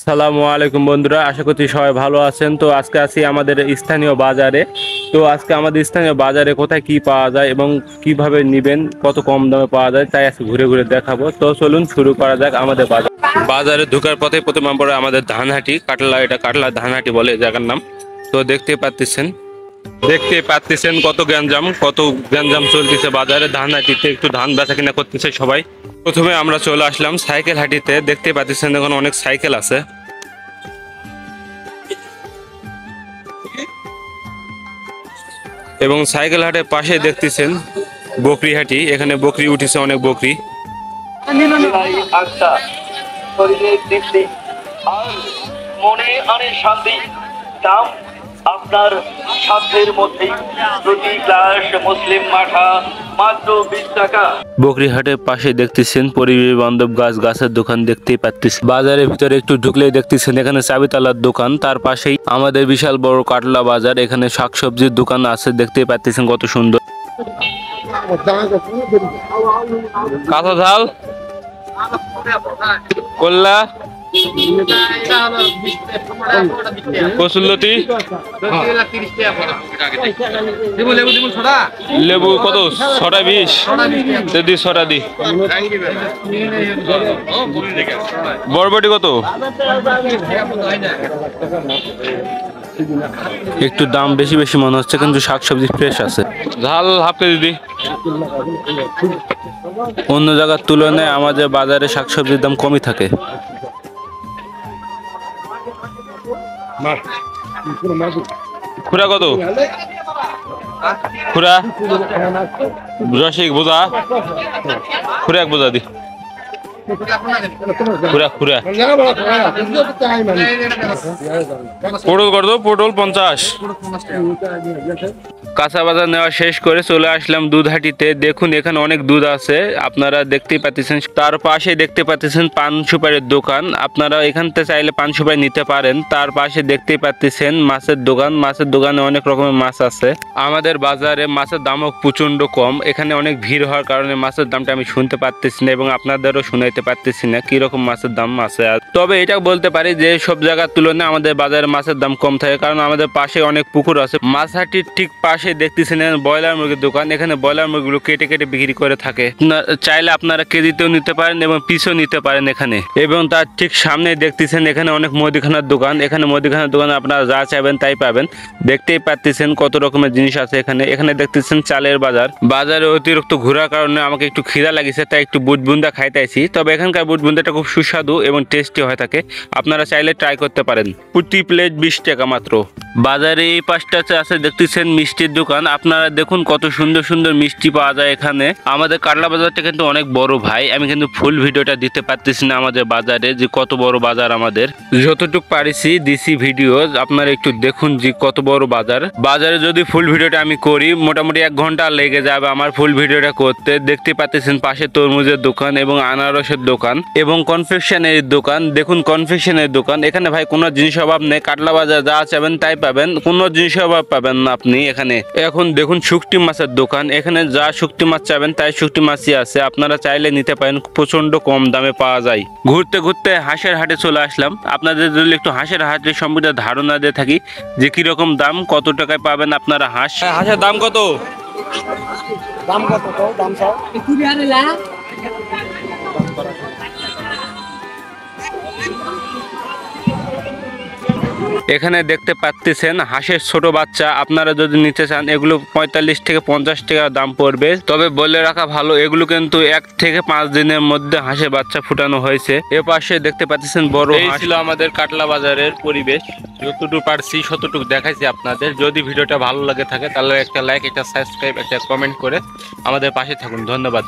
সালামু আলাইকুম বন্ধুরা, আশা করছি সবাই ভালো আছেন। তো আজকে আছি আমাদের স্থানীয় বাজারে। তো আজকে আমাদের স্থানীয় বাজারে কোথায় কি পাওয়া যায় এবং কিভাবে নিবেন, কত কম দামে পাওয়া যায় তাই আজকে ঘুরে ঘুরে দেখাবো। তো চলুন শুরু করা যাক আমাদের বাজার। বাজারে ঢোকার পথে প্রথম নম্বরে আমাদের ধানহাটি কাটলা, এটা কাটলা ধানহাটি বলে এই জায়গার নাম। তো দেখতে পাচ্ছেন কত গ্যাঞ্জাম চলতেছে বাজারে। ধানহাটিতে একটু ধান বেচা কিনা করতেছে সবাই। প্রথমে আমরা চলে আসলাম সাইকেল হাটিতে। দেখতে পাচ্ছেন এখন অনেক সাইকেল আছে এবং সাইকেল হাটের পাশে দেখতেছেন বকরি হাটি, এখানে বকরি উঠেছে অনেক বকরি। আচ্ছা, শরীরের তৃপ্তি আর মনে আনে শান্তি। দাম আপনার সাধ্যের মধ্যেই। প্রতি গ্লাস মুসলিম মাঠা মাত্র 20 টাকা। বকরি হাটের পাশে দেখতেছেন পরিবেশ বান্ধব গাছের দোকান দেখতেই পাচ্ছেন। বাজারের ভিতরে একটু ঢুকলেই দেখতেছেন এখানে চাবিতালার দোকান, তার পাশেই আমাদের বিশাল বড় কাটলা বাজার। এখানে শাকসবজির দোকান আছে, দেখতেই পাচ্ছেন কত সুন্দর। কাঁচা ঝাল, কল্লা, কসুল্লতি, লেবু কত? 6.20 দিদি, 6 দি। বরবটি কত? একটু দাম বেশি বেশি মনে হচ্ছে, কিন্তু শাকসবজি ফ্রেশ আছে। ঝাল হাফ কেজি দিদি। অন্য জায়গার তুলনায় আমাদের বাজারে শাকসবজির দাম কমই থাকে। খুরা কত? খুরা রসিক বোঝা, খুরা এক বোঝা দি। পটল কত? পটল 50। কাঁচা বাজার নেওয়া শেষ করে চলে আসলাম দুধহাটিতে। দেখুন এখানে অনেক দুধ আছে, আপনারা দেখতেই পাচ্ছেন। তার পাশে দেখতে পাচ্ছেন পান সুপারির দোকান, আপনারা এখান থেকে চাইলে পান সুপারি নিতে পারেন। তার পাশে দেখতেই পাচ্ছেন মাছের দোকান, মাছের দোকানে অনেক রকমের মাছ আছে। আমাদের বাজারে মাছের দামও প্রচন্ড কম, এখানে অনেক ভিড় হওয়ার কারণে মাছের দামটা আমি শুনতে পারতেছি না এবং আপনাদেরও শুনাইতে পারতেছি না কিরকম মাছের দাম আছে। তবে এটা বলতে পারি যে সব জায়গার তুলনায় আমাদের বাজারে মাছের দাম কম থাকে, কারণ আমাদের পাশে অনেক পুকুর আছে। মাছহাটির ঠিক পাশে দেখতেছেন ব্রয়লার মুরগির দোকান, এখানে ব্রয়লার মুরগিগুলো কেটে কেটে বিক্রি করে থাকে। চাইলে আপনারা কেজিতেও নিতে পারেন এবং পিসও নিতে পারেন এখানে। এবং তার ঠিক সামনে দেখতেছেন এখানে অনেক মুদিখানার দোকান, এখানে মুদিখানার দোকানে আপনারা যা চাইবেন তাই পাবেন। দেখতেই পাচ্ছেন কত রকমের জিনিস আছে এখানে। এখানে দেখতেছেন চালের বাজার। বাজারে অতিরিক্ত ঘোরার কারণে আমাকে একটু খিদা লাগিছে, তাই একটু বুট বুন্দা খাইতেছি। তবে এখানকার বুট বুন্দাটা খুব সুস্বাদু এবং টেস্টি হয়ে থাকে, আপনারা চাইলে ট্রাই করতে পারেন। প্রতি প্লেট 20 টাকা মাত্র। বাজারে এই পাশটাতে আছে দেখতেছেন মিষ্টির দোকান, আপনারা দেখুন কত সুন্দর সুন্দর মিষ্টি পাওয়া যায় এখানে। আমাদের কাটলা বাজারটা কিন্তু অনেক বড় ভাই, আমি কিন্তু ফুল ভিডিওটা দিতে পারতেছি না আমাদের বাজারে যে কত বড় বাজার। আমাদের যতটুকু পারিছি দিছি ভিডিও, আপনারা একটু দেখুন যে কত বড় বাজার। বাজারে যদি ফুল ভিডিওটা আমি করি মোটামুটি 1 ঘন্টা লেগে যাবে আমার ফুল ভিডিওটা করতে। দেখতে পাচ্ছেন পাশে তরমুজের দোকান এবং আনারসের দোকান এবং কনফেকশনের দোকান। দেখুন কনফেকশনের দোকান, এখানে ভাই কোনো জিনিস অভাব নেই। কাটলা বাজার যা চাবেন তাই পাবেন, কোনো জিনিস অভাব পাবেন না আপনি এখানে। এখন দেখুন শুকটি মাছের দোকান, এখানে যা শুকটি মাছ চাবেন তাই শুকটি মাছই আছে, আপনারা চাইলে নিতে পারেন, প্রচন্ড কম দামে পাওয়া যায়। ঘুরতে ঘুরতে হাঁসের হাটে চলে আসলাম, আপনাদের যদি একটু হাঁসের হাটের সম্বন্ধে ধারণা দিয়ে থাকি যে কিরকম দাম, কত টাকায় পাবেন আপনারা হাঁস। হাঁসের দাম কত? এখানে দেখতে পাচ্ছেন হাঁসের ছোট বাচ্চা, আপনারা যদি নিতে চান এগুলো 45 থেকে 50 টাকা দাম পড়বে। তবে বলে রাখা ভালো এগুলো কিন্তু 1 থেকে 5 দিনের মধ্যে হাঁসের বাচ্চা ফুটানো হয়েছে। এ পাশে দেখতে পাচ্ছেন বড় হাঁস। ছিল আমাদের কাটলা বাজারের পরিবেশ, যতটুকু পারছি ততটুকু দেখাইছি আপনাদের। যদি ভিডিওটা ভালো লাগে থাকে তাহলে একটা লাইক, একটা সাবস্ক্রাইব, একটা কমেন্ট করে আমাদের পাশে থাকুন। ধন্যবাদ।